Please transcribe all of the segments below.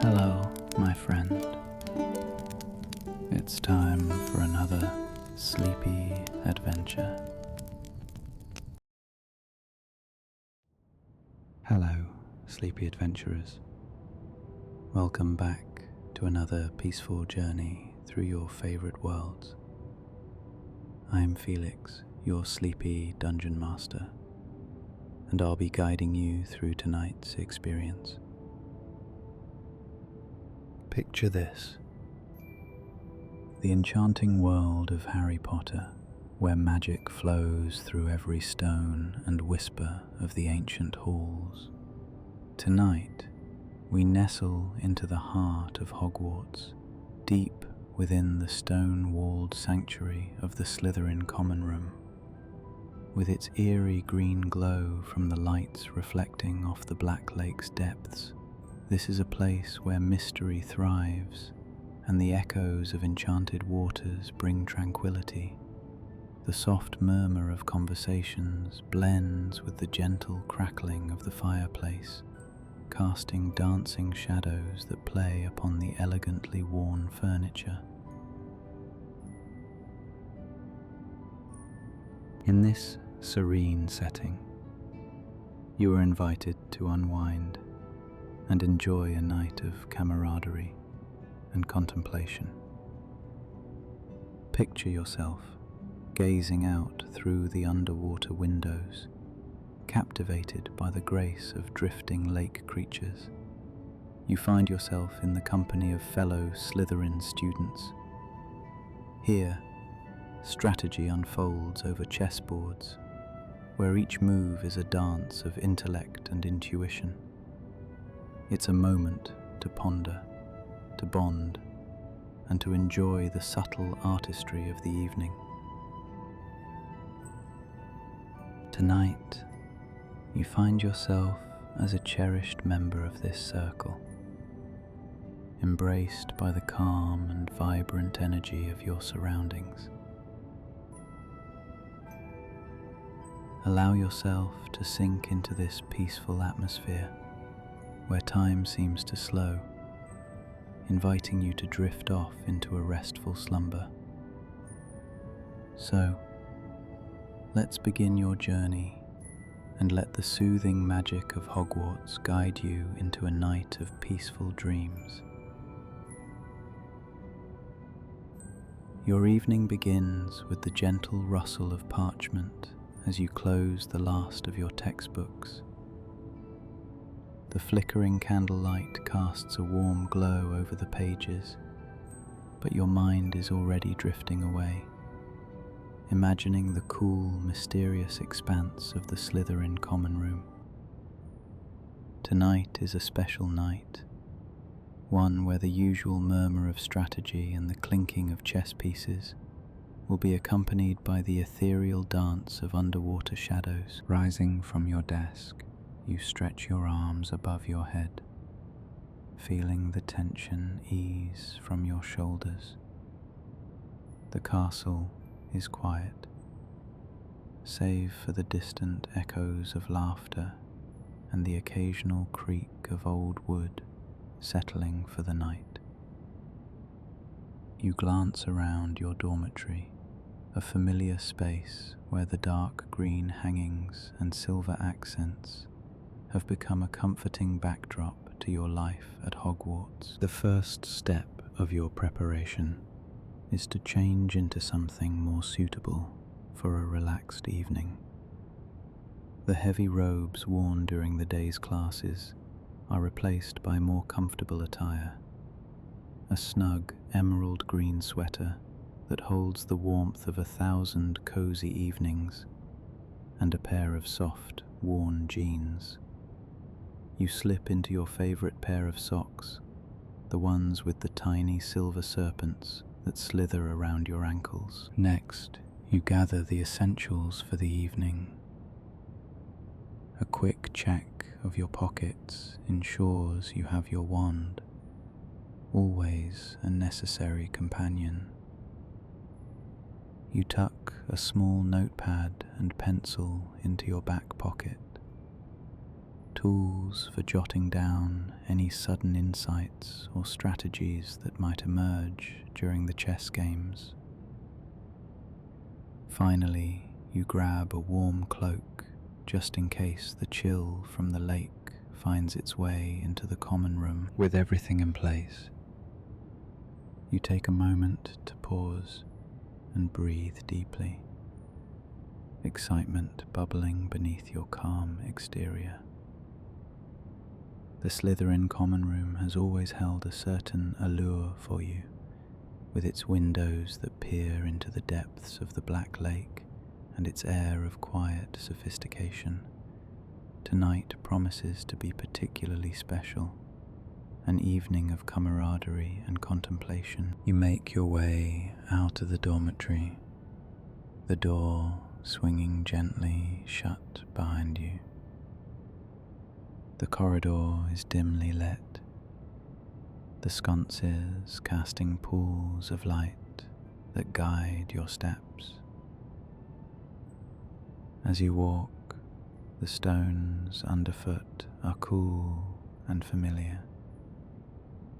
Hello, my friend. It's time for another sleepy adventure. Hello, sleepy adventurers. Welcome back to another peaceful journey through your favorite worlds. I'm Felix, your sleepy dungeon master, and I'll be guiding you through tonight's experience. Picture this: the enchanting world of Harry Potter, where magic flows through every stone and whisper of the ancient halls. Tonight, we nestle into the heart of Hogwarts, deep within the stone-walled sanctuary of the Slytherin Common Room. With its eerie green glow from the lights reflecting off the Black Lake's depths, this is a place where mystery thrives, and the echoes of enchanted waters bring tranquility. The soft murmur of conversations blends with the gentle crackling of the fireplace, casting dancing shadows that play upon the elegantly worn furniture. In this serene setting, you are invited to unwind and enjoy a night of camaraderie and contemplation. Picture yourself gazing out through the underwater windows, captivated by the grace of drifting lake creatures. You find yourself in the company of fellow Slytherin students. Here, strategy unfolds over chessboards, where each move is a dance of intellect and intuition. It's a moment to ponder, to bond, and to enjoy the subtle artistry of the evening. Tonight, you find yourself as a cherished member of this circle, embraced by the calm and vibrant energy of your surroundings. Allow yourself to sink into this peaceful atmosphere, where time seems to slow, inviting you to drift off into a restful slumber. So, let's begin your journey and let the soothing magic of Hogwarts guide you into a night of peaceful dreams. Your evening begins with the gentle rustle of parchment as you close the last of your textbooks. The flickering candlelight casts a warm glow over the pages, but your mind is already drifting away, imagining the cool, mysterious expanse of the Slytherin Common Room. Tonight is a special night, one where the usual murmur of strategy and the clinking of chess pieces will be accompanied by the ethereal dance of underwater shadows. Rising from your desk, you stretch your arms above your head, feeling the tension ease from your shoulders. The castle is quiet, save for the distant echoes of laughter and the occasional creak of old wood settling for the night. You glance around your dormitory, a familiar space where the dark green hangings and silver accents have become a comforting backdrop to your life at Hogwarts. The first step of your preparation is to change into something more suitable for a relaxed evening. The heavy robes worn during the day's classes are replaced by more comfortable attire. A snug emerald green sweater that holds the warmth of 1,000 cozy evenings, and a pair of soft, worn jeans. You slip into your favorite pair of socks, the ones with the tiny silver serpents that slither around your ankles. Next, you gather the essentials for the evening. A quick check of your pockets ensures you have your wand, always a necessary companion. You tuck a small notepad and pencil into your back pocket, tools for jotting down any sudden insights or strategies that might emerge during the chess games. Finally, you grab a warm cloak just in case the chill from the lake finds its way into the common room. With everything in place, you take a moment to pause and breathe deeply, excitement bubbling beneath your calm exterior. The Slytherin Common Room has always held a certain allure for you, with its windows that peer into the depths of the Black Lake and its air of quiet sophistication. Tonight promises to be particularly special, an evening of camaraderie and contemplation. You make your way out of the dormitory, the door swinging gently shut behind you. The corridor is dimly lit, the sconces casting pools of light that guide your steps. As you walk, the stones underfoot are cool and familiar,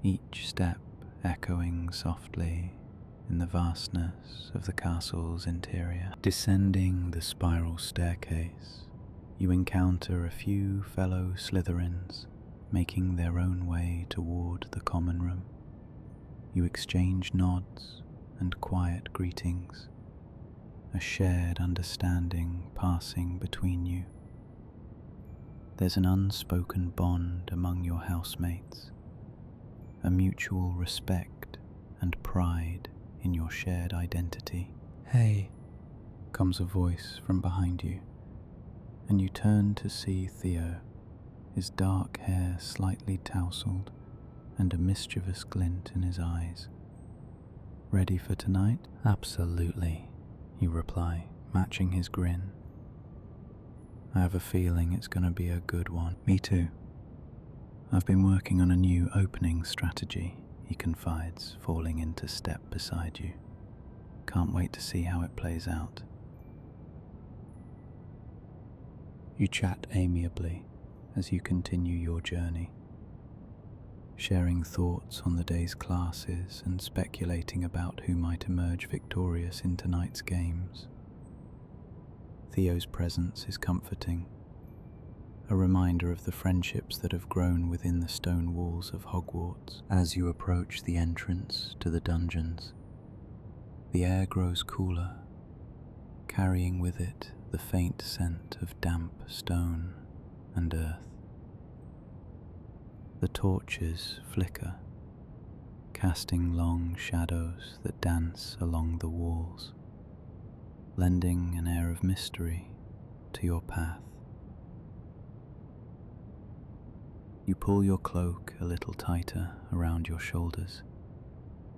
each step echoing softly in the vastness of the castle's interior. Descending the spiral staircase, you encounter a few fellow Slytherins making their own way toward the common room. You exchange nods and quiet greetings, a shared understanding passing between you. There's an unspoken bond among your housemates, a mutual respect and pride in your shared identity. "Hey," comes a voice from behind you, and you turn to see Theo, his dark hair slightly tousled and a mischievous glint in his eyes. "Ready for tonight?" "Absolutely," you reply, matching his grin. "I have a feeling it's going to be a good one." "Me too. I've been working on a new opening strategy," he confides, falling into step beside you. "Can't wait to see how it plays out." You chat amiably as you continue your journey, sharing thoughts on the day's classes and speculating about who might emerge victorious in tonight's games. Theo's presence is comforting, a reminder of the friendships that have grown within the stone walls of Hogwarts. As you approach the entrance to the dungeons, the air grows cooler, carrying with it the faint scent of damp stone and earth. The torches flicker, casting long shadows that dance along the walls, lending an air of mystery to your path. You pull your cloak a little tighter around your shoulders,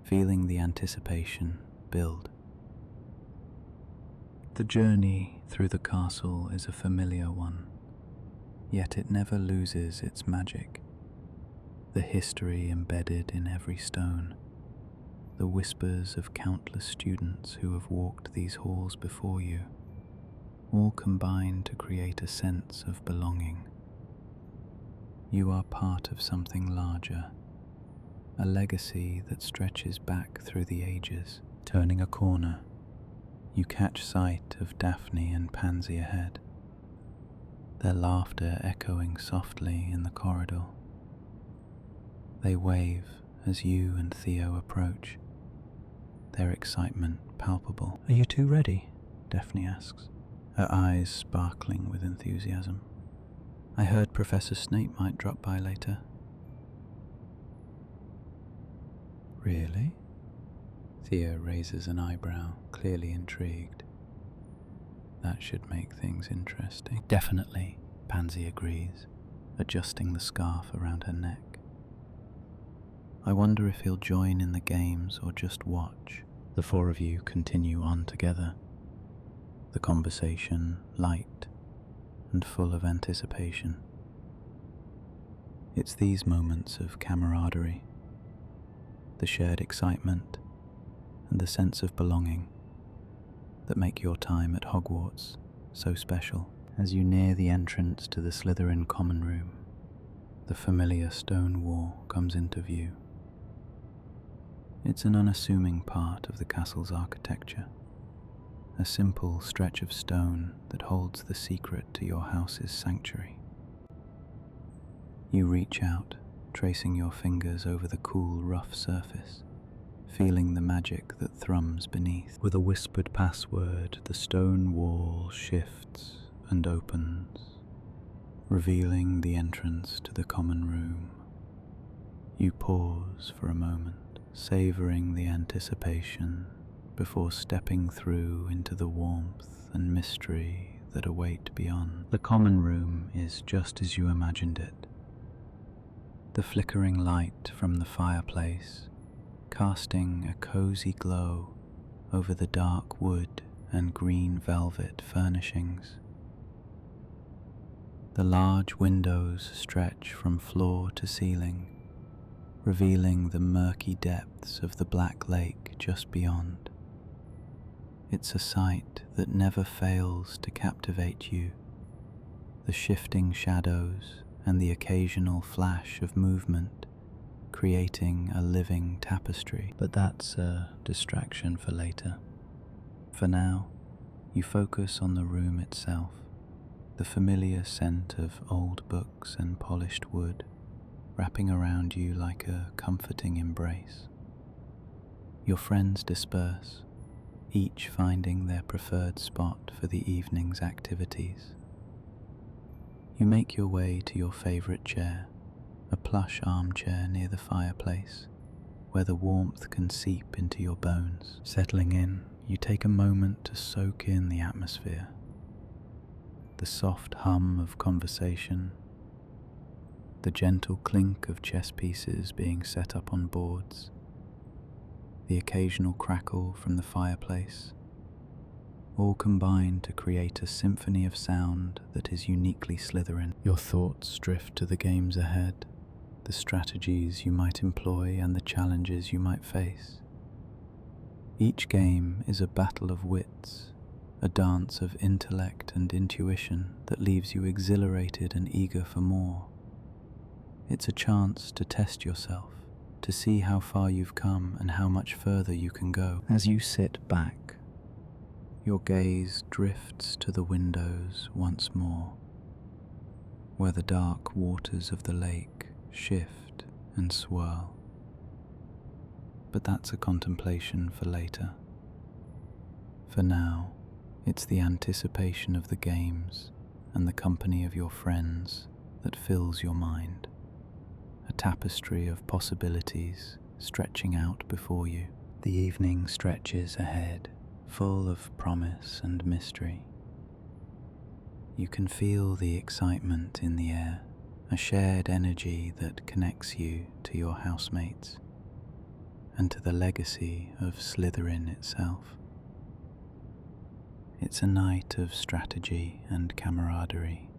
feeling the anticipation build. The journey through the castle is a familiar one, yet it never loses its magic. The history embedded in every stone, the whispers of countless students who have walked these halls before you, all combine to create a sense of belonging. You are part of something larger, a legacy that stretches back through the ages. Turning a corner, you catch sight of Daphne and Pansy ahead, their laughter echoing softly in the corridor. They wave as you and Theo approach, their excitement palpable. "Are you two ready?" Daphne asks, her eyes sparkling with enthusiasm. "I heard Professor Snape might drop by later." "Really?" Theo raises an eyebrow, clearly intrigued. "That should make things interesting." "Definitely," Pansy agrees, adjusting the scarf around her neck. "I wonder if he'll join in the games or just watch." The four of you continue on together, the conversation light and full of anticipation. It's these moments of camaraderie, the shared excitement and the sense of belonging, that make your time at Hogwarts so special. As you near the entrance to the Slytherin Common Room, the familiar stone wall comes into view. It's an unassuming part of the castle's architecture, a simple stretch of stone that holds the secret to your house's sanctuary. You reach out, tracing your fingers over the cool, rough surface, feeling the magic that thrums beneath. With a whispered password, the stone wall shifts and opens, revealing the entrance to the common room. You pause for a moment, savoring the anticipation before stepping through into the warmth and mystery that await beyond. The common room is just as you imagined it. The flickering light from the fireplace casting a cozy glow over the dark wood and green velvet furnishings. The large windows stretch from floor to ceiling, revealing the murky depths of the black lake just beyond. It's a sight that never fails to captivate you, the shifting shadows and the occasional flash of movement creating a living tapestry. But that's a distraction for later. For now, you focus on the room itself, the familiar scent of old books and polished wood wrapping around you like a comforting embrace. Your friends disperse, each finding their preferred spot for the evening's activities. You make your way to your favorite chair, a plush armchair near the fireplace, where the warmth can seep into your bones. Settling in, you take a moment to soak in the atmosphere, the soft hum of conversation, the gentle clink of chess pieces being set up on boards, the occasional crackle from the fireplace, all combine to create a symphony of sound that is uniquely Slytherin. Your thoughts drift to the games ahead, the strategies you might employ and the challenges you might face. Each game is a battle of wits, a dance of intellect and intuition that leaves you exhilarated and eager for more. It's a chance to test yourself, to see how far you've come and how much further you can go. As you sit back, your gaze drifts to the windows once more, where the dark waters of the lake shift and swirl. But that's a contemplation for later. For now, it's the anticipation of the games and the company of your friends that fills your mind, a tapestry of possibilities stretching out before you. The evening stretches ahead, full of promise and mystery. You can feel the excitement in the air, a shared energy that connects you to your housemates and to the legacy of Slytherin itself. It's a night of strategy and camaraderie,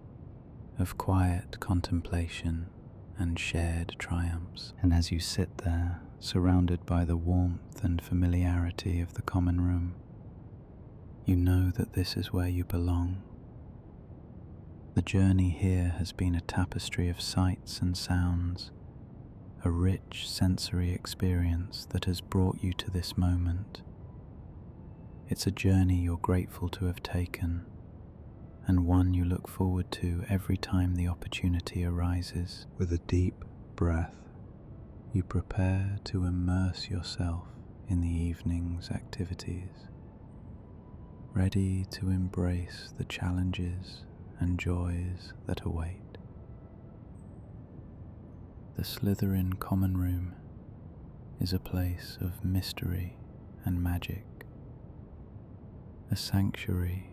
of quiet contemplation and shared triumphs. And as you sit there, surrounded by the warmth and familiarity of the common room, you know that this is where you belong. The journey here has been a tapestry of sights and sounds, a rich sensory experience that has brought you to this moment. It's a journey you're grateful to have taken, and one you look forward to every time the opportunity arises. With a deep breath, you prepare to immerse yourself in the evening's activities, ready to embrace the challenges and joys that await. The Slytherin Common Room is a place of mystery and magic, a sanctuary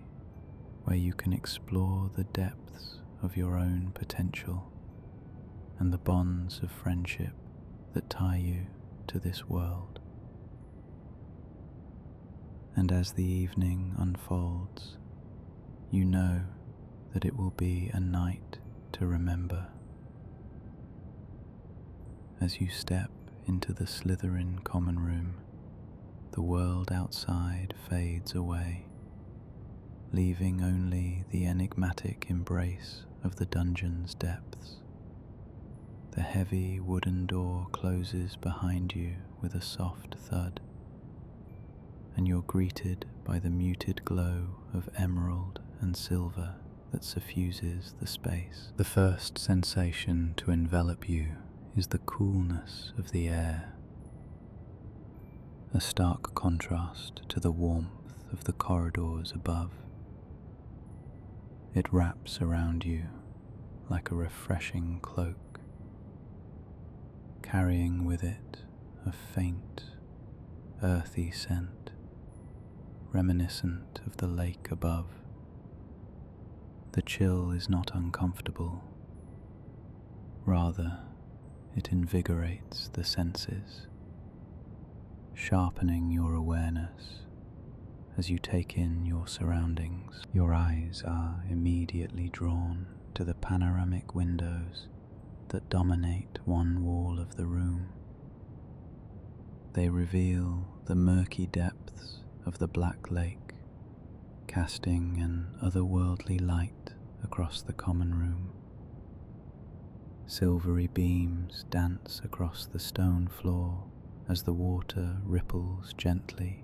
where you can explore the depths of your own potential and the bonds of friendship that tie you to this world. And as the evening unfolds, you know that it will be a night to remember. As you step into the Slytherin Common Room, the world outside fades away, leaving only the enigmatic embrace of the dungeon's depths. The heavy wooden door closes behind you with a soft thud, and you're greeted by the muted glow of emerald and silver that suffuses the space. The first sensation to envelop you is the coolness of the air, a stark contrast to the warmth of the corridors above. It wraps around you like a refreshing cloak, carrying with it a faint, earthy scent, reminiscent of the lake above. The chill is not uncomfortable, rather it invigorates the senses, sharpening your awareness as you take in your surroundings. Your eyes are immediately drawn to the panoramic windows that dominate one wall of the room. They reveal the murky depths of the Black Lake, casting an otherworldly light across the common room. Silvery beams dance across the stone floor as the water ripples gently,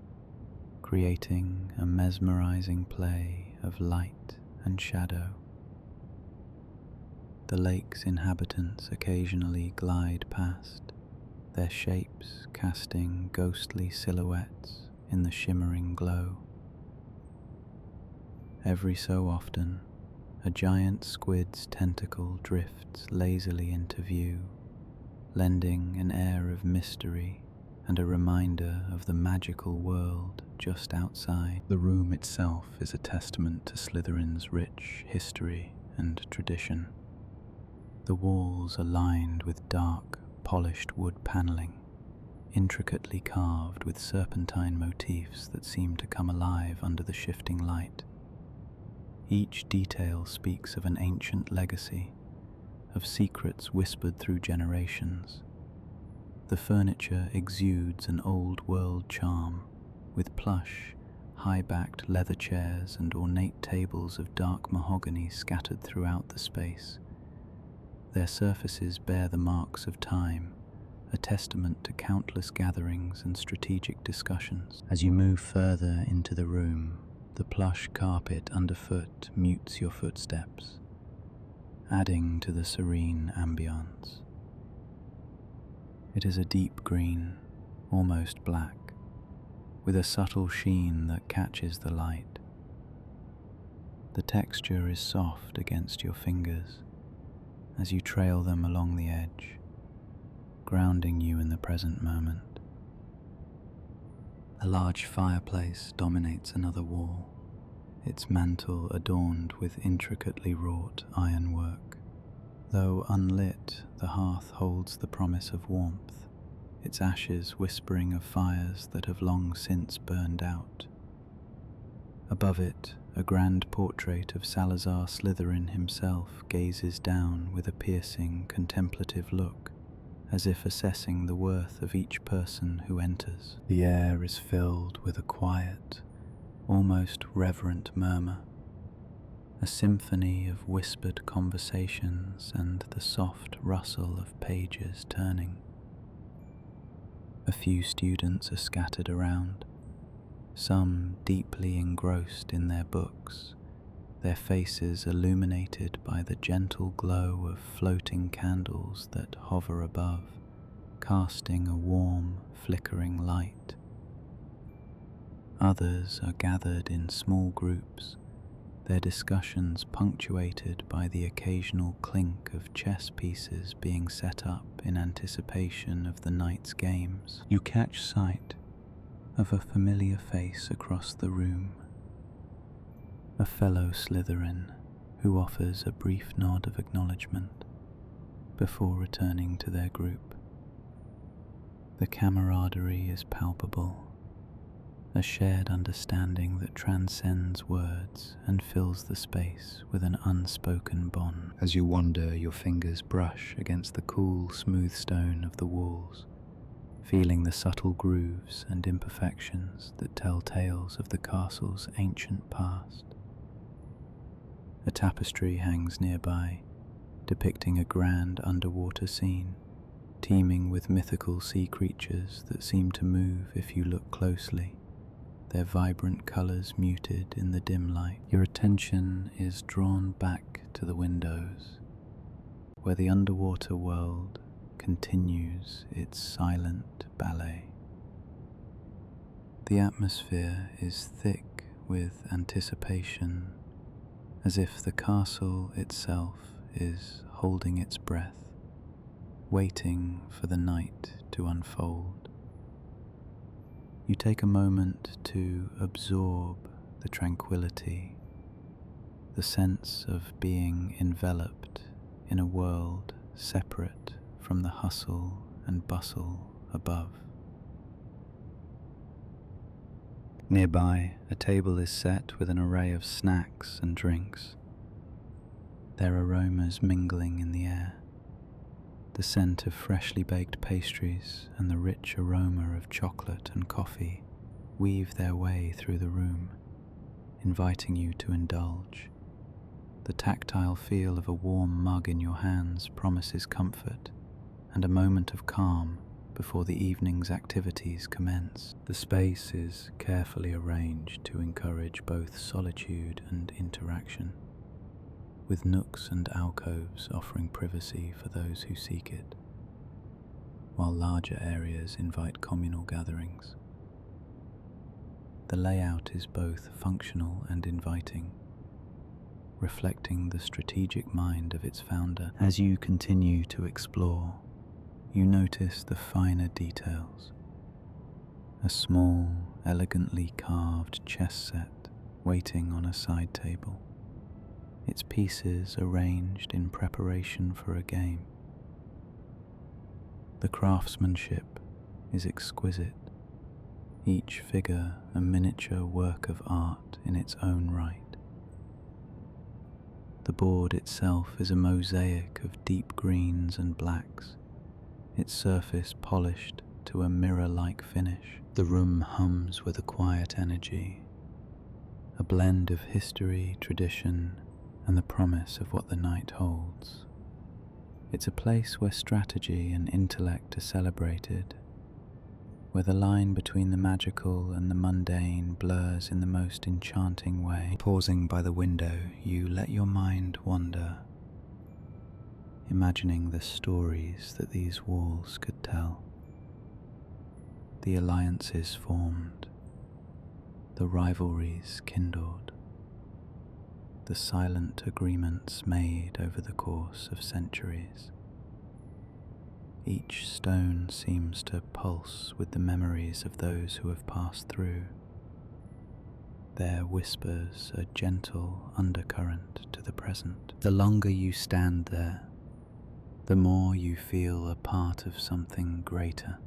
creating a mesmerizing play of light and shadow. The lake's inhabitants occasionally glide past, their shapes casting ghostly silhouettes in the shimmering glow. Every so often, a giant squid's tentacle drifts lazily into view, lending an air of mystery and a reminder of the magical world just outside. The room itself is a testament to Slytherin's rich history and tradition. The walls are lined with dark, polished wood paneling, intricately carved with serpentine motifs that seem to come alive under the shifting light. Each detail speaks of an ancient legacy, of secrets whispered through generations. The furniture exudes an old-world charm, with plush, high-backed leather chairs and ornate tables of dark mahogany scattered throughout the space. Their surfaces bear the marks of time, a testament to countless gatherings and strategic discussions. As you move further into the room, the plush carpet underfoot mutes your footsteps, adding to the serene ambience. It is a deep green, almost black, with a subtle sheen that catches the light. The texture is soft against your fingers as you trail them along the edge, grounding you in the present moment. A large fireplace dominates another wall, its mantle adorned with intricately wrought ironwork. Though unlit, the hearth holds the promise of warmth, its ashes whispering of fires that have long since burned out. Above it, a grand portrait of Salazar Slytherin himself gazes down with a piercing, contemplative look, as if assessing the worth of each person who enters. The air is filled with a quiet, almost reverent murmur, a symphony of whispered conversations and the soft rustle of pages turning. A few students are scattered around, some deeply engrossed in their books, their faces illuminated by the gentle glow of floating candles that hover above, casting a warm, flickering light. Others are gathered in small groups, their discussions punctuated by the occasional clink of chess pieces being set up in anticipation of the night's games. You catch sight of a familiar face across the room, a fellow Slytherin who offers a brief nod of acknowledgement before returning to their group. The camaraderie is palpable, a shared understanding that transcends words and fills the space with an unspoken bond. As you wander, your fingers brush against the cool, smooth stone of the walls, feeling the subtle grooves and imperfections that tell tales of the castle's ancient past. A tapestry hangs nearby, depicting a grand underwater scene, teeming with mythical sea creatures that seem to move if you look closely, their vibrant colours muted in the dim light. Your attention is drawn back to the windows, where the underwater world continues its silent ballet. The atmosphere is thick with anticipation, as if the castle itself is holding its breath, waiting for the night to unfold. You take a moment to absorb the tranquility, the sense of being enveloped in a world separate from the hustle and bustle above. Nearby, a table is set with an array of snacks and drinks, their aromas mingling in the air. The scent of freshly baked pastries and the rich aroma of chocolate and coffee weave their way through the room, inviting you to indulge. The tactile feel of a warm mug in your hands promises comfort and a moment of calm before the evening's activities commence. The space is carefully arranged to encourage both solitude and interaction, with nooks and alcoves offering privacy for those who seek it, while larger areas invite communal gatherings. The layout is both functional and inviting, reflecting the strategic mind of its founder. As you continue to explore, you notice the finer details. A small, elegantly carved chess set waiting on a side table, its pieces arranged in preparation for a game. The craftsmanship is exquisite, each figure a miniature work of art in its own right. The board itself is a mosaic of deep greens and blacks, its surface polished to a mirror-like finish. The room hums with a quiet energy, a blend of history, tradition, and the promise of what the night holds. It's a place where strategy and intellect are celebrated, where the line between the magical and the mundane blurs in the most enchanting way. Pausing by the window, you let your mind wander, imagining the stories that these walls could tell, the alliances formed, the rivalries kindled, the silent agreements made over the course of centuries. Each stone seems to pulse with the memories of those who have passed through, their whispers a gentle undercurrent to the present. The longer you stand there, the more you feel a part of something greater,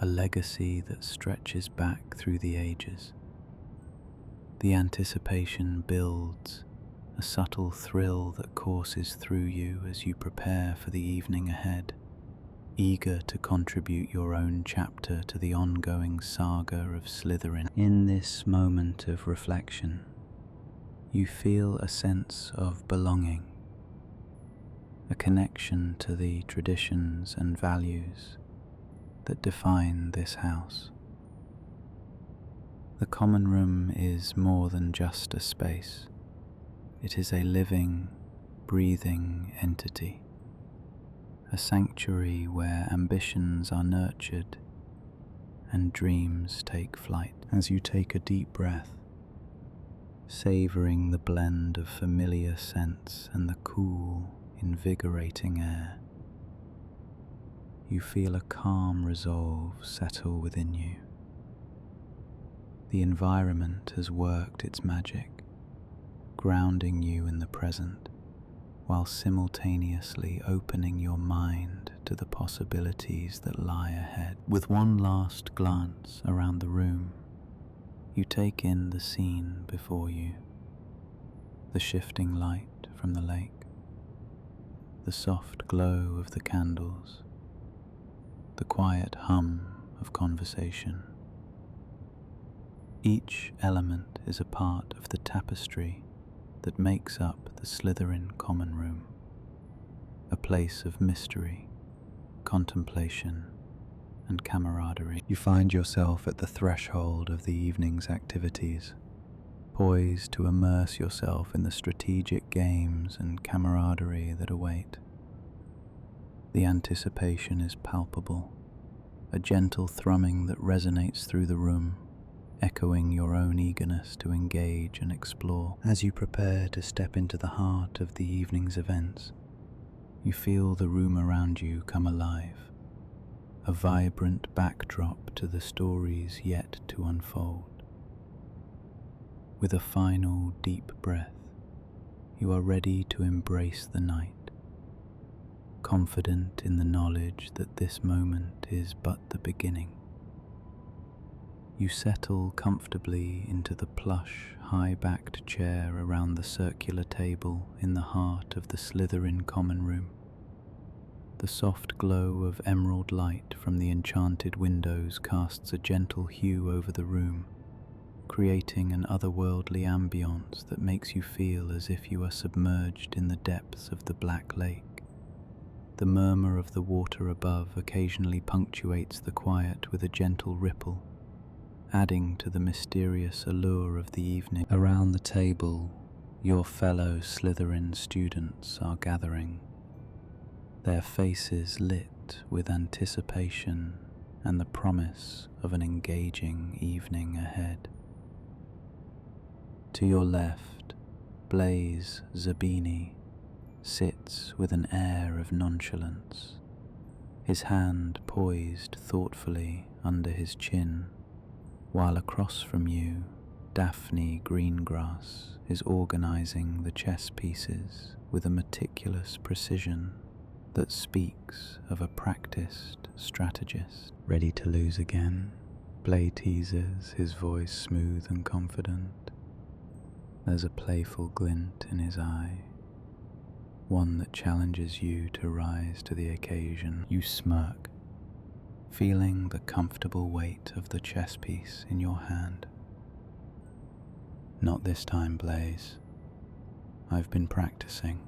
a legacy that stretches back through the ages. The anticipation builds, a subtle thrill that courses through you as you prepare for the evening ahead, eager to contribute your own chapter to the ongoing saga of Slytherin. In this moment of reflection, you feel a sense of belonging, a connection to the traditions and values that define this house. The common room is more than just a space. It is a living, breathing entity, a sanctuary where ambitions are nurtured and dreams take flight. As you take a deep breath, savouring the blend of familiar scents and the cool, invigorating air, you feel a calm resolve settle within you. The environment has worked its magic, grounding you in the present, while simultaneously opening your mind to the possibilities that lie ahead. With one last glance around the room, you take in the scene before you, the shifting light from the lake, the soft glow of the candles, the quiet hum of conversation. Each element is a part of the tapestry that makes up the Slytherin Common Room, a place of mystery, contemplation, and camaraderie. You find yourself at the threshold of the evening's activities, poised to immerse yourself in the strategic games and camaraderie that await. The anticipation is palpable, a gentle thrumming that resonates through the room, echoing your own eagerness to engage and explore. As you prepare to step into the heart of the evening's events, you feel the room around you come alive, a vibrant backdrop to the stories yet to unfold. With a final deep breath, you are ready to embrace the night, confident in the knowledge that this moment is but the beginning. You settle comfortably into the plush, high-backed chair around the circular table in the heart of the Slytherin Common Room. The soft glow of emerald light from the enchanted windows casts a gentle hue over the room, creating an otherworldly ambience that makes you feel as if you are submerged in the depths of the Black Lake. The murmur of the water above occasionally punctuates the quiet with a gentle ripple, adding to the mysterious allure of the evening. Around the table, your fellow Slytherin students are gathering, their faces lit with anticipation and the promise of an engaging evening ahead. To your left, Blaise Zabini sits with an air of nonchalance, his hand poised thoughtfully under his chin, while across from you, Daphne Greengrass is organizing the chess pieces with a meticulous precision that speaks of a practiced strategist. Ready to lose again? Blay teases, his voice smooth and confident. There's a playful glint in his eye, one that challenges you to rise to the occasion. You smirk, feeling the comfortable weight of the chess piece in your hand. Not this time, Blaise. I've been practicing.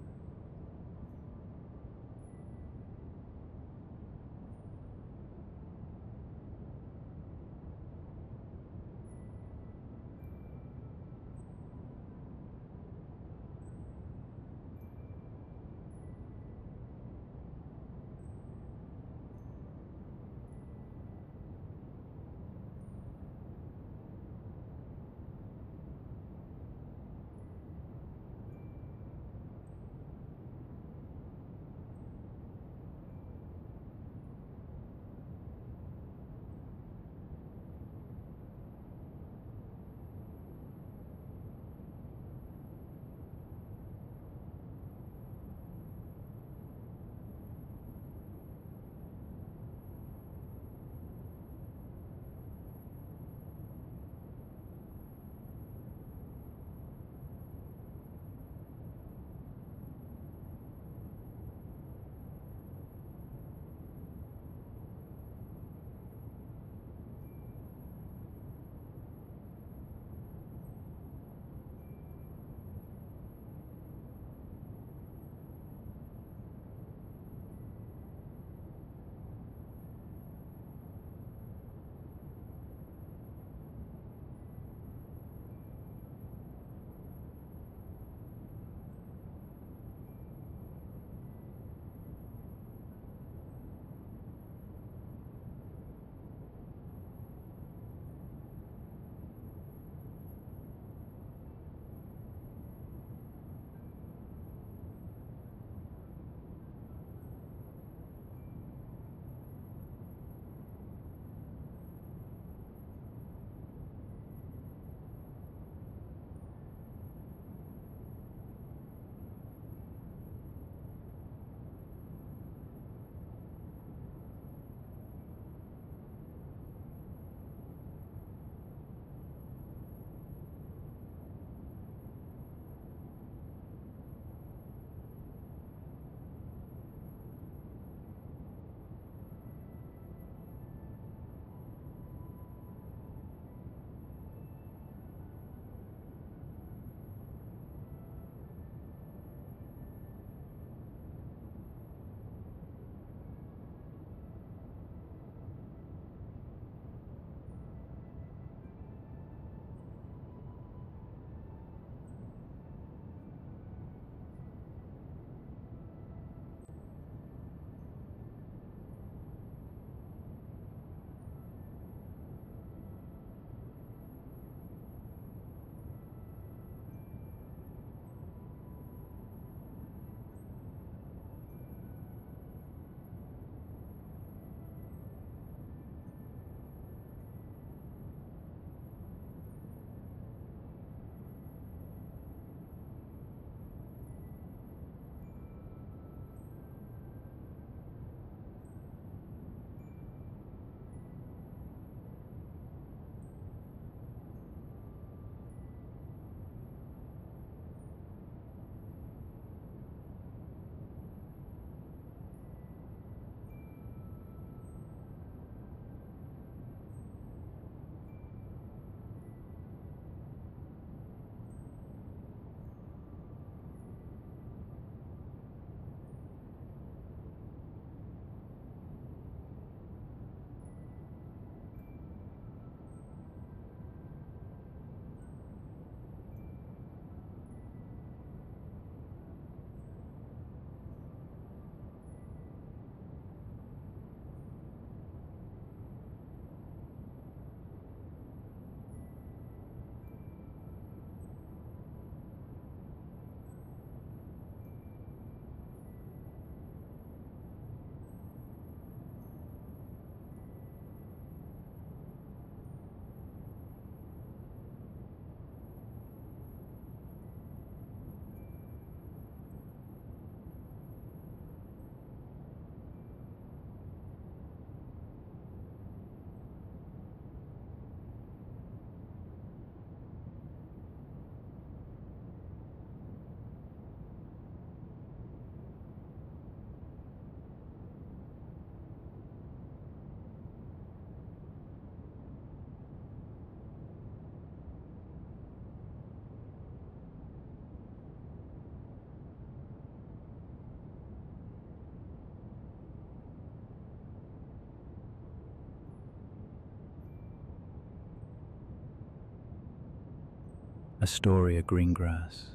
Astoria Greengrass,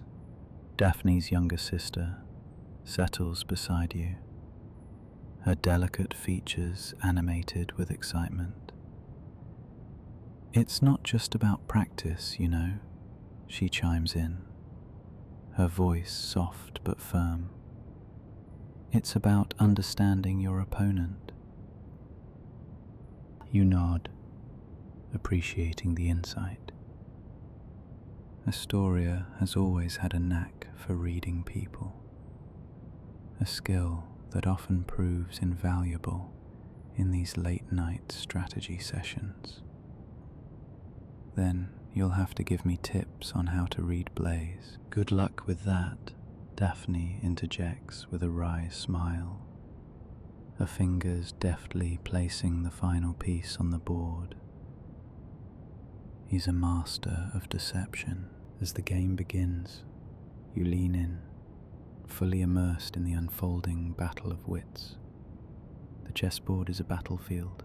Daphne's younger sister, settles beside you, her delicate features animated with excitement. "It's not just about practice, you know," she chimes in, her voice soft but firm. "It's about understanding your opponent." You nod, appreciating the insight. Astoria has always had a knack for reading people, a skill that often proves invaluable in these late-night strategy sessions. "Then you'll have to give me tips on how to read Blaze." "Good luck with that," Daphne interjects with a wry smile, her fingers deftly placing the final piece on the board. He's a master of deception. As the game begins, you lean in, fully immersed in the unfolding battle of wits. The chessboard is a battlefield,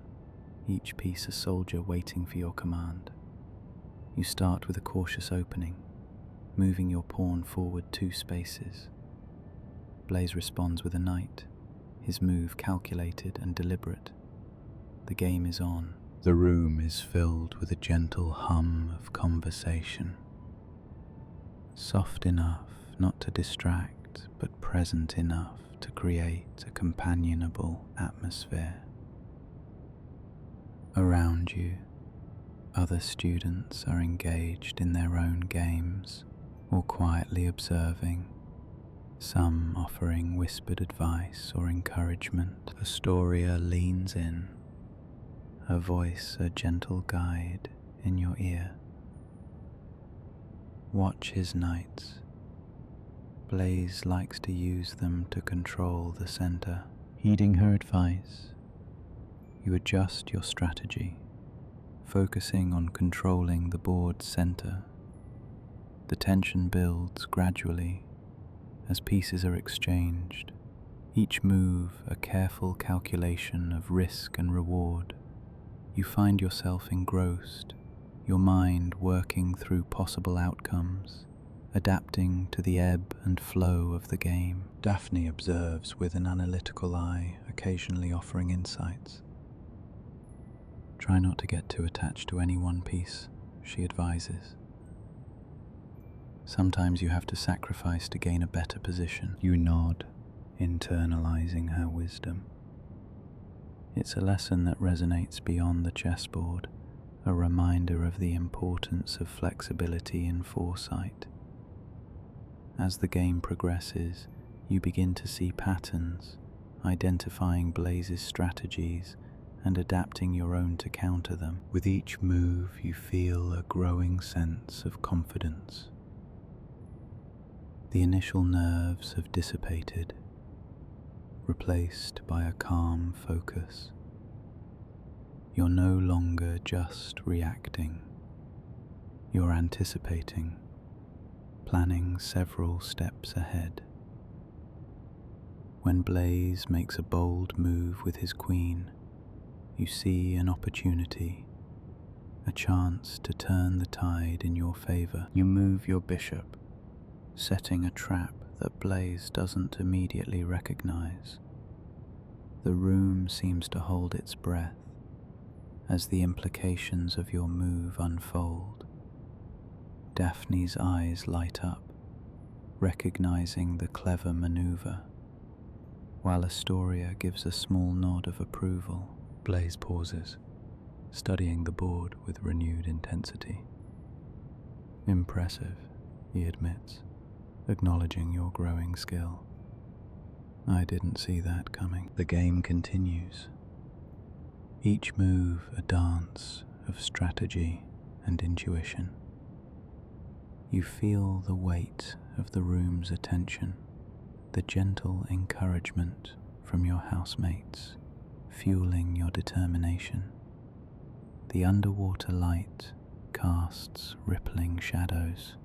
each piece a soldier waiting for your command. You start with a cautious opening, moving your pawn forward 2 spaces. Blaze responds with a knight, his move calculated and deliberate. The game is on. The room is filled with a gentle hum of conversation, soft enough not to distract, but present enough to create a companionable atmosphere. Around you, other students are engaged in their own games or quietly observing, some offering whispered advice or encouragement. Astoria leans in, her voice a gentle guide in your ear. Watch his knights. Blaze likes to use them to control the center. Heeding her advice, you adjust your strategy, focusing on controlling the board's center. The tension builds gradually as pieces are exchanged, each move a careful calculation of risk and reward. You find yourself engrossed, your mind working through possible outcomes, adapting to the ebb and flow of the game. Daphne observes with an analytical eye, occasionally offering insights. "Try not to get too attached to any one piece," she advises. "Sometimes you have to sacrifice to gain a better position." You nod, internalizing her wisdom. It's a lesson that resonates beyond the chessboard, a reminder of the importance of flexibility and foresight. As the game progresses, you begin to see patterns, identifying Blaze's strategies and adapting your own to counter them. With each move, you feel a growing sense of confidence. The initial nerves have dissipated, replaced by a calm focus. You're no longer just reacting. You're anticipating, planning several steps ahead. When Blaze makes a bold move with his queen, you see an opportunity, a chance to turn the tide in your favor. You move your bishop, setting a trap that Blaze doesn't immediately recognize. The room seems to hold its breath as the implications of your move unfold. Daphne's eyes light up, recognizing the clever maneuver, while Astoria gives a small nod of approval. Blaze pauses, studying the board with renewed intensity. "Impressive," he admits, acknowledging your growing skill. "I didn't see that coming." The game continues, each move a dance of strategy and intuition. You feel the weight of the room's attention, the gentle encouragement from your housemates, fueling your determination. The underwater light casts rippling shadows,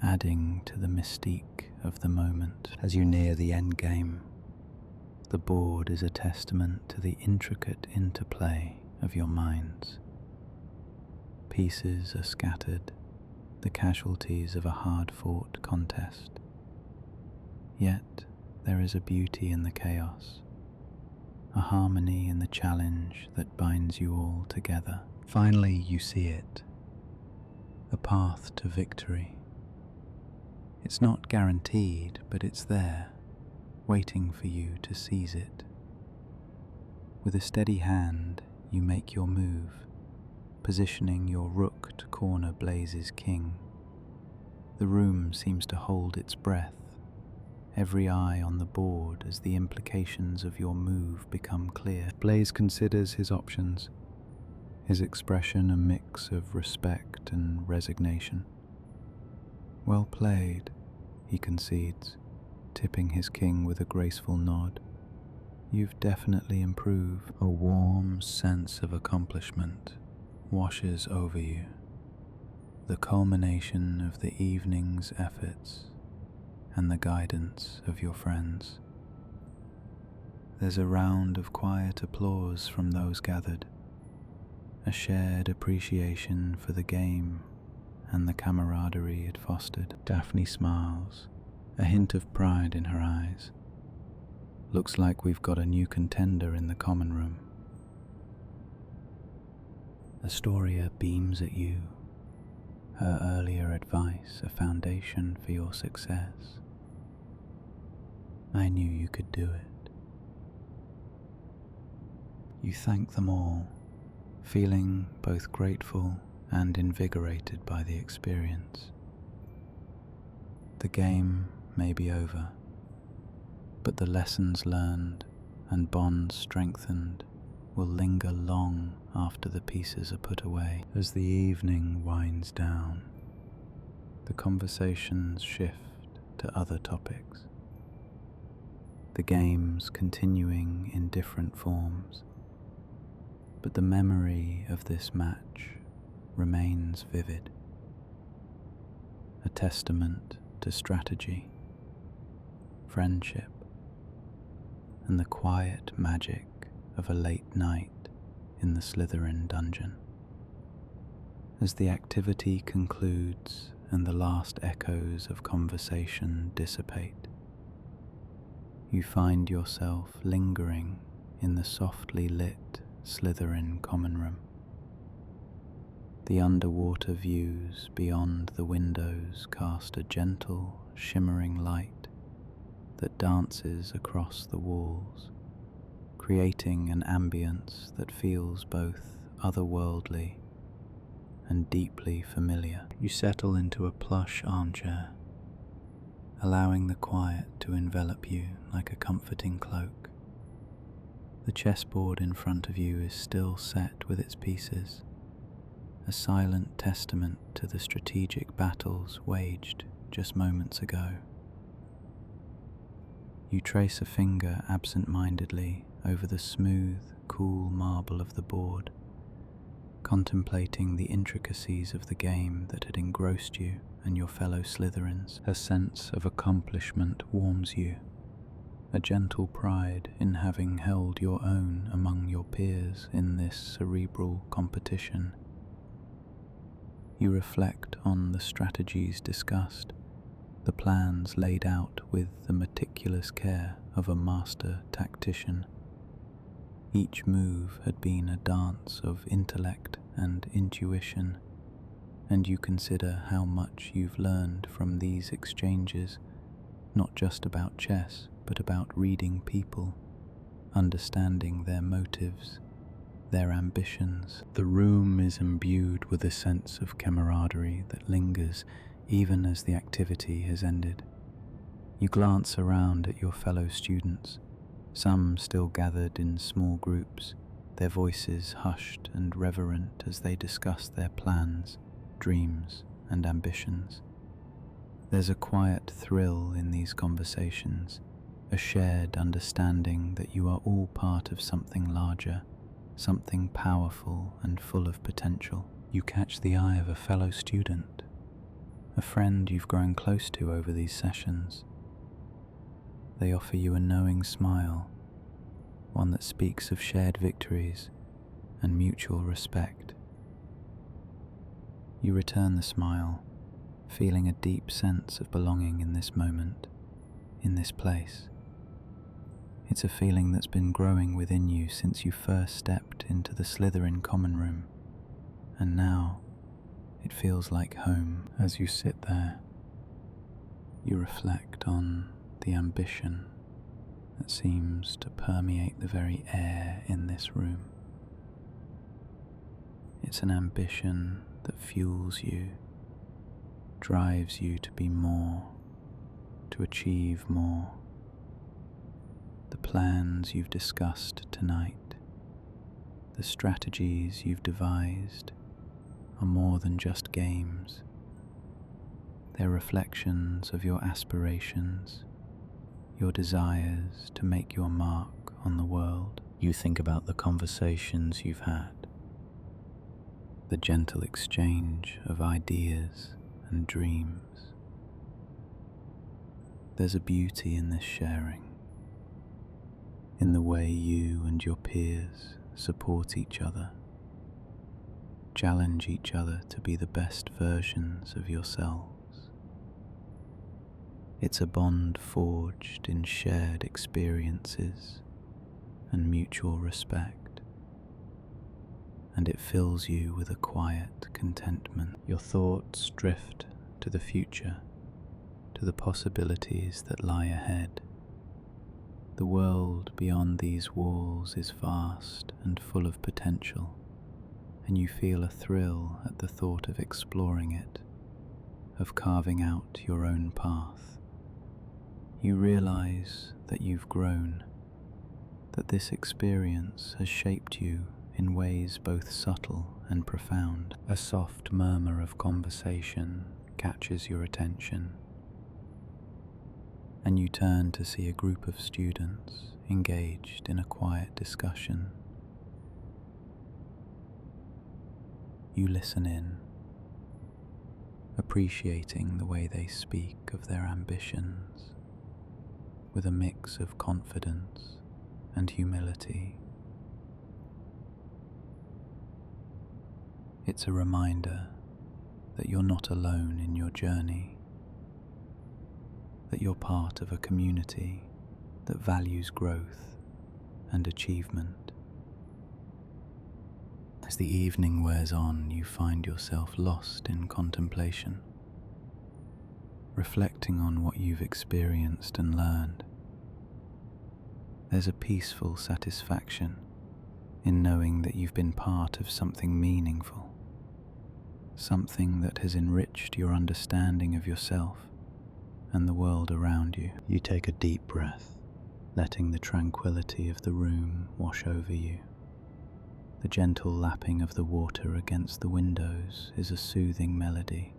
adding to the mystique of the moment. As you near the end game, the board is a testament to the intricate interplay of your minds. Pieces are scattered, the casualties of a hard-fought contest. Yet there is a beauty in the chaos, a harmony in the challenge that binds you all together. Finally, you see it, a path to victory. It's not guaranteed, but it's there, waiting for you to seize it. With a steady hand, you make your move, positioning your rook to corner Blaze's king. The room seems to hold its breath, every eye on the board as the implications of your move become clear. Blaze considers his options, his expression a mix of respect and resignation. Well played, he concedes, tipping his king with a graceful nod. You've definitely improved. A warm sense of accomplishment washes over you, the culmination of the evening's efforts and the guidance of your friends. There's a round of quiet applause from those gathered, a shared appreciation for the game and the camaraderie it fostered. Daphne smiles, a hint of pride in her eyes. Looks like we've got a new contender in the common room. Astoria beams at you, her earlier advice a foundation for your success. I knew you could do it. You thank them all, feeling both grateful and invigorated by the experience. The game may be over, but the lessons learned and bonds strengthened will linger long after the pieces are put away. As the evening winds down, the conversations shift to other topics, the games continuing in different forms, but the memory of this match remains vivid, a testament to strategy, friendship, and the quiet magic of a late night in the Slytherin Dungeon. As the activity concludes and the last echoes of conversation dissipate, you find yourself lingering in the softly lit Slytherin Common Room. The underwater views beyond the windows cast a gentle, shimmering light that dances across the walls, creating an ambience that feels both otherworldly and deeply familiar. You settle into a plush armchair, allowing the quiet to envelop you like a comforting cloak. The chessboard in front of you is still set with its pieces, a silent testament to the strategic battles waged just moments ago. You trace a finger absent-mindedly over the smooth, cool marble of the board, contemplating the intricacies of the game that had engrossed you and your fellow Slytherins. A sense of accomplishment warms you, a gentle pride in having held your own among your peers in this cerebral competition. You reflect on the strategies discussed, the plans laid out with the meticulous care of a master tactician. Each move had been a dance of intellect and intuition, and you consider how much you've learned from these exchanges, not just about chess, but about reading people, understanding their motives, their ambitions. The room is imbued with a sense of camaraderie that lingers even as the activity has ended. You glance around at your fellow students, some still gathered in small groups, their voices hushed and reverent as they discuss their plans, dreams, and ambitions. There's a quiet thrill in these conversations, a shared understanding that you are all part of something larger, something powerful and full of potential. You catch the eye of a fellow student, a friend you've grown close to over these sessions. They offer you a knowing smile, one that speaks of shared victories and mutual respect. You return the smile, feeling a deep sense of belonging in this moment, in this place. It's a feeling that's been growing within you since you first stepped into the Slytherin Common Room, and now it feels like home. As you sit there, you reflect on the ambition that seems to permeate the very air in this room. It's an ambition that fuels you, drives you to be more, to achieve more. The plans you've discussed tonight, the strategies you've devised, are more than just games. They're reflections of your aspirations, your desires to make your mark on the world. You think about the conversations you've had, the gentle exchange of ideas and dreams. There's a beauty in this sharing, in the way you and your peers support each other, challenge each other to be the best versions of yourselves. It's a bond forged in shared experiences and mutual respect, and it fills you with a quiet contentment. Your thoughts drift to the future, to the possibilities that lie ahead. The world beyond these walls is vast and full of potential, and you feel a thrill at the thought of exploring it, of carving out your own path. You realize that you've grown, that this experience has shaped you in ways both subtle and profound. A soft murmur of conversation catches your attention, and you turn to see a group of students engaged in a quiet discussion. You listen in, appreciating the way they speak of their ambitions, with a mix of confidence and humility. It's a reminder that you're not alone in your journey, that you're part of a community that values growth and achievement. As the evening wears on, you find yourself lost in contemplation, reflecting on what you've experienced and learned. There's a peaceful satisfaction in knowing that you've been part of something meaningful, something that has enriched your understanding of yourself and the world around you. You take a deep breath, letting the tranquility of the room wash over you. The gentle lapping of the water against the windows is a soothing melody,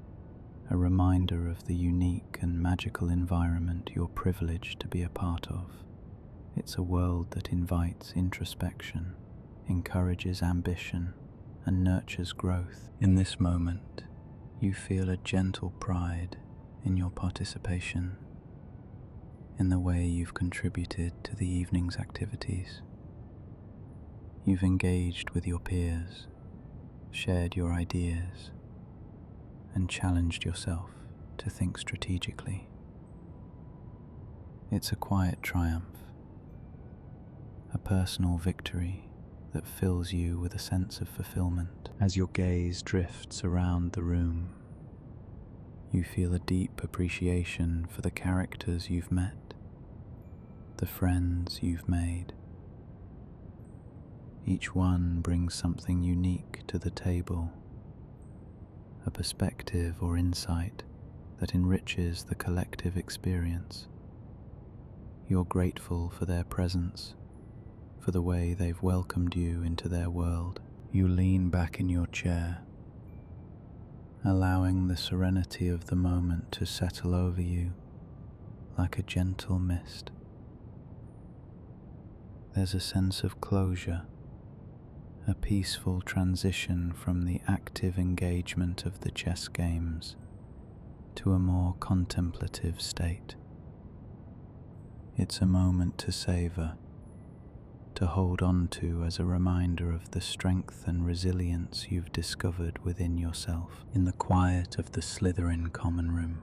a reminder of the unique and magical environment you're privileged to be a part of. It's a world that invites introspection, encourages ambition, and nurtures growth. In this moment, you feel a gentle pride in your participation, in the way you've contributed to the evening's activities. You've engaged with your peers, shared your ideas, and challenged yourself to think strategically. It's a quiet triumph, a personal victory that fills you with a sense of fulfillment. As your gaze drifts around the room, you feel a deep appreciation for the characters you've met, the friends you've made. Each one brings something unique to the table, a perspective or insight that enriches the collective experience. You're grateful for their presence, for the way they've welcomed you into their world. You lean back in your chair, allowing the serenity of the moment to settle over you like a gentle mist. There's a sense of closure, a peaceful transition from the active engagement of the chess games to a more contemplative state. It's a moment to savor, to hold on to as a reminder of the strength and resilience you've discovered within yourself. In the quiet of the Slytherin Common Room,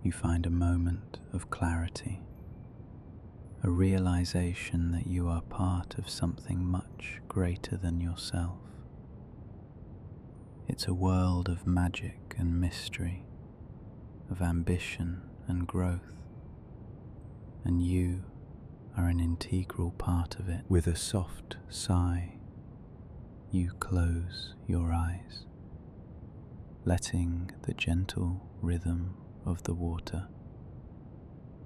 you find a moment of clarity, a realization that you are part of something much greater than yourself. It's a world of magic and mystery, of ambition and growth, and you are an integral part of it. With a soft sigh, you close your eyes, letting the gentle rhythm of the water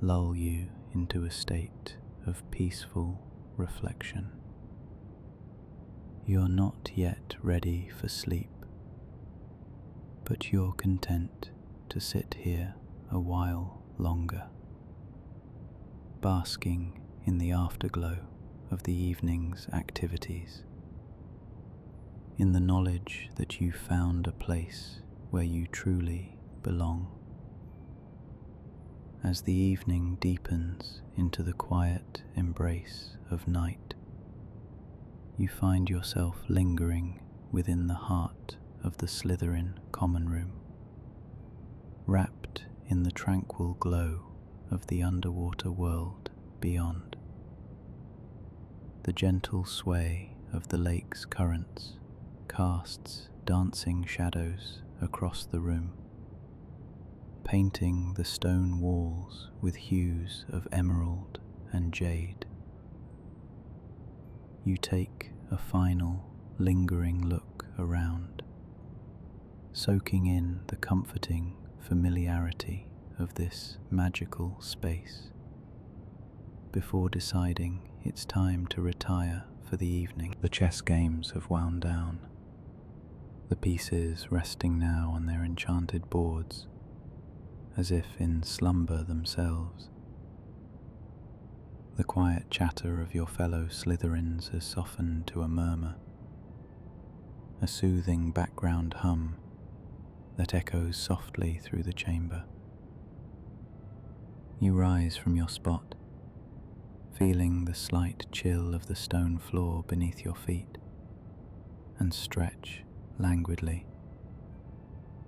lull you into a state of peaceful reflection. You're not yet ready for sleep, but you're content to sit here a while longer, basking in the afterglow of the evening's activities, in the knowledge that you've found a place where you truly belong. As the evening deepens into the quiet embrace of night, you find yourself lingering within the heart of the Slytherin Common Room, wrapped in the tranquil glow of the underwater world beyond. The gentle sway of the lake's currents casts dancing shadows across the room, painting the stone walls with hues of emerald and jade. You take a final, lingering look around, soaking in the comforting familiarity of this magical space, before deciding it's time to retire for the evening. The chess games have wound down, the pieces resting now on their enchanted boards, as if in slumber themselves. The quiet chatter of your fellow Slytherins has softened to a murmur, a soothing background hum that echoes softly through the chamber. You rise from your spot, feeling the slight chill of the stone floor beneath your feet, and stretch languidly,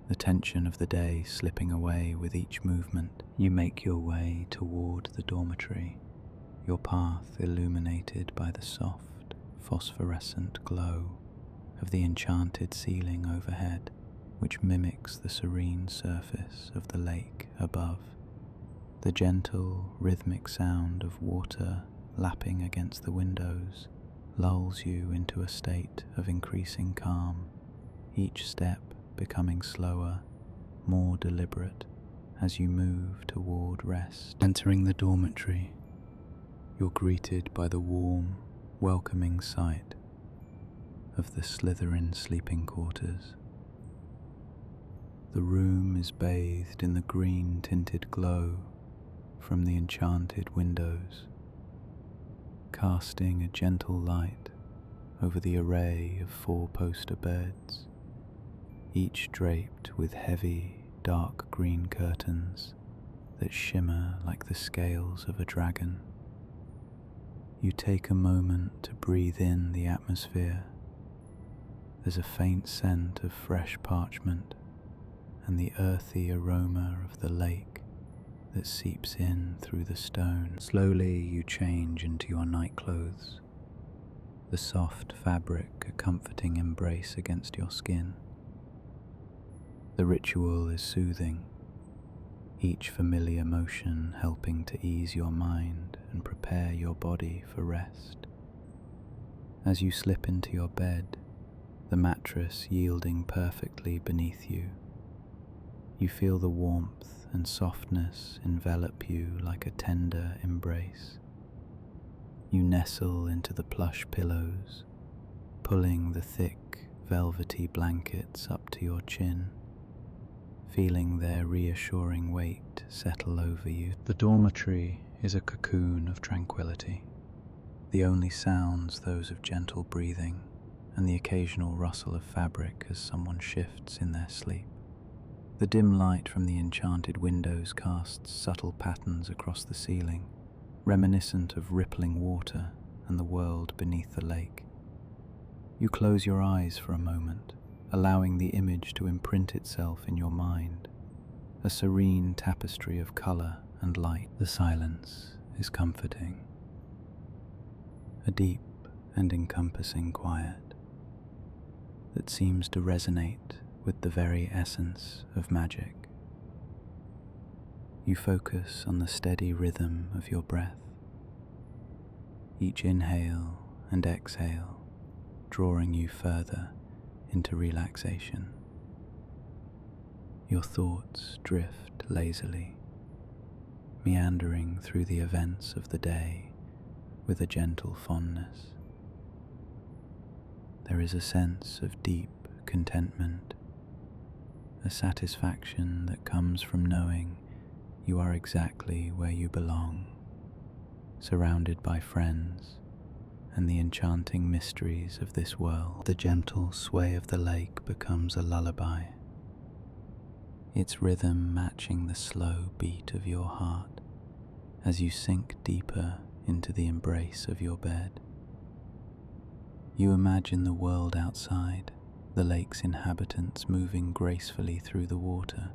the tension of the day slipping away with each movement. You make your way toward the dormitory, your path illuminated by the soft, phosphorescent glow of the enchanted ceiling overhead, which mimics the serene surface of the lake above. The gentle, rhythmic sound of water lapping against the windows lulls you into a state of increasing calm, each step becoming slower, more deliberate as you move toward rest. Entering the dormitory, you're greeted by the warm, welcoming sight of the Slytherin sleeping quarters. The room is bathed in the green-tinted glow from the enchanted windows, casting a gentle light over the array of four-poster beds, each draped with heavy, dark green curtains that shimmer like the scales of a dragon. You take a moment to breathe in the atmosphere. There's a faint scent of fresh parchment and the earthy aroma of the lake that seeps in through the stone. Slowly you change into your nightclothes, the soft fabric a comforting embrace against your skin. The ritual is soothing, each familiar motion helping to ease your mind and prepare your body for rest. As you slip into your bed, the mattress yielding perfectly beneath you, you feel the warmth and softness envelop you like a tender embrace. You nestle into the plush pillows, pulling the thick, velvety blankets up to your chin, feeling their reassuring weight settle over you. The dormitory is a cocoon of tranquility, the only sounds those of gentle breathing and the occasional rustle of fabric as someone shifts in their sleep. The dim light from the enchanted windows casts subtle patterns across the ceiling, reminiscent of rippling water and the world beneath the lake. You close your eyes for a moment, allowing the image to imprint itself in your mind, a serene tapestry of color and light. The silence is comforting, a deep and encompassing quiet that seems to resonate with the very essence of magic. You focus on the steady rhythm of your breath, each inhale and exhale drawing you further into relaxation. Your thoughts drift lazily, meandering through the events of the day with a gentle fondness. There is a sense of deep contentment, a satisfaction that comes from knowing you are exactly where you belong, surrounded by friends and the enchanting mysteries of this world. The gentle sway of the lake becomes a lullaby, its rhythm matching the slow beat of your heart as you sink deeper into the embrace of your bed. You imagine the world outside, the lake's inhabitants moving gracefully through the water,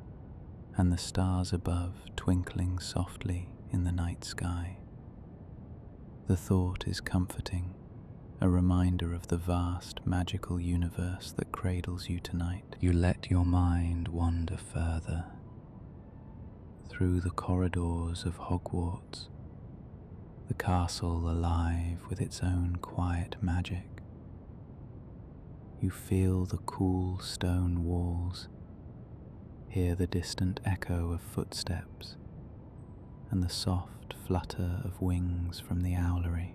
and the stars above twinkling softly in the night sky. The thought is comforting, a reminder of the vast magical universe that cradles you tonight. You let your mind wander further through the corridors of Hogwarts, the castle alive with its own quiet magic. You feel the cool stone walls, hear the distant echo of footsteps, and the soft flutter of wings from the owlery.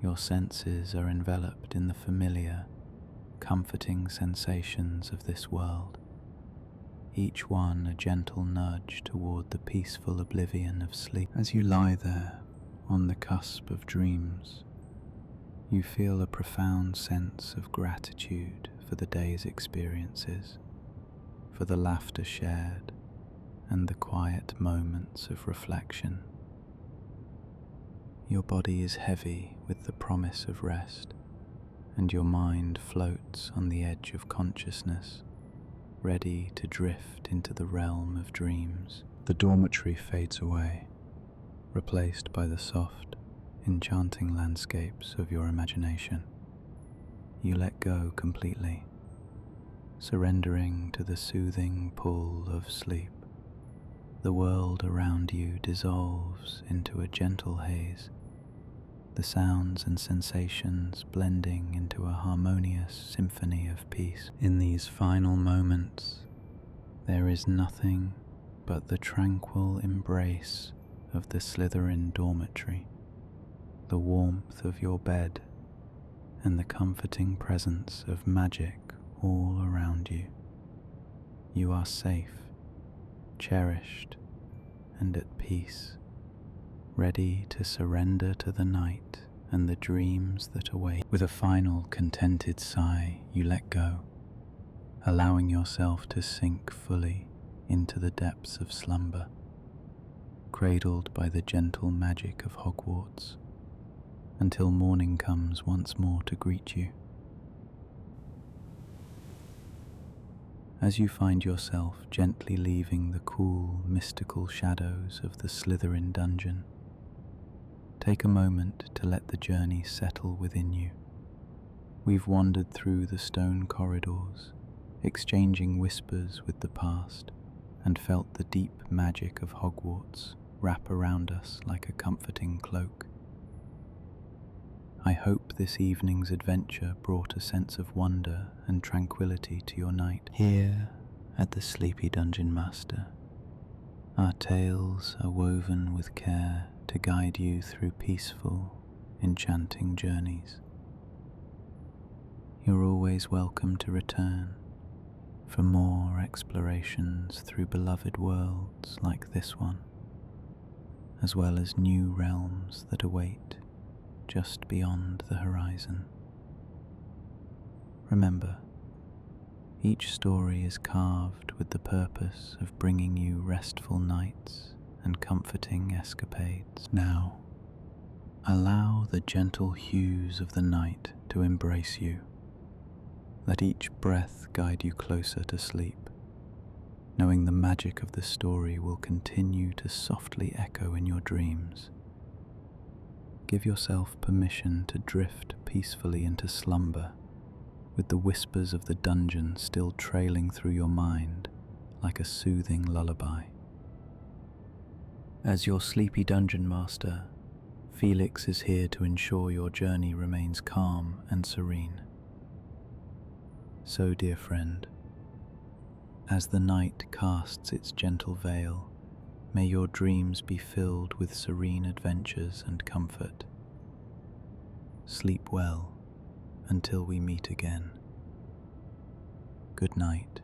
Your senses are enveloped in the familiar, comforting sensations of this world, each one a gentle nudge toward the peaceful oblivion of sleep. As you lie there on the cusp of dreams, you feel a profound sense of gratitude for the day's experiences, for the laughter shared, and the quiet moments of reflection. Your body is heavy with the promise of rest, and your mind floats on the edge of consciousness, ready to drift into the realm of dreams. The dormitory fades away, replaced by the soft, enchanting landscapes of your imagination. You let go completely, surrendering to the soothing pull of sleep. The world around you dissolves into a gentle haze, the sounds and sensations blending into a harmonious symphony of peace. In these final moments, there is nothing but the tranquil embrace of the Slytherin dormitory, the warmth of your bed, and the comforting presence of magic all around you. You are safe, cherished, and at peace, ready to surrender to the night and the dreams that await. With a final contented sigh, you let go, allowing yourself to sink fully into the depths of slumber, cradled by the gentle magic of Hogwarts, until morning comes once more to greet you. As you find yourself gently leaving the cool, mystical shadows of the Slytherin Dungeon, take a moment to let the journey settle within you. We've wandered through the stone corridors, exchanging whispers with the past, and felt the deep magic of Hogwarts wrap around us like a comforting cloak. I hope this evening's adventure brought a sense of wonder and tranquility to your night. Here at the Sleepy Dungeon Master, our tales are woven with care to guide you through peaceful, enchanting journeys. You're always welcome to return for more explorations through beloved worlds like this one, as well as new realms that await just beyond the horizon. Remember, each story is carved with the purpose of bringing you restful nights and comforting escapades. Now, Allow the gentle hues of the night to embrace you. Let each breath guide you closer to sleep, knowing the magic of the story will continue to softly echo in your dreams. Give yourself permission to drift peacefully into slumber, with the whispers of the dungeon still trailing through your mind like a soothing lullaby. As your sleepy dungeon master, Felix is here to ensure your journey remains calm and serene. So, dear friend, as the night casts its gentle veil, may your dreams be filled with serene adventures and comfort. Sleep well until we meet again. Good night.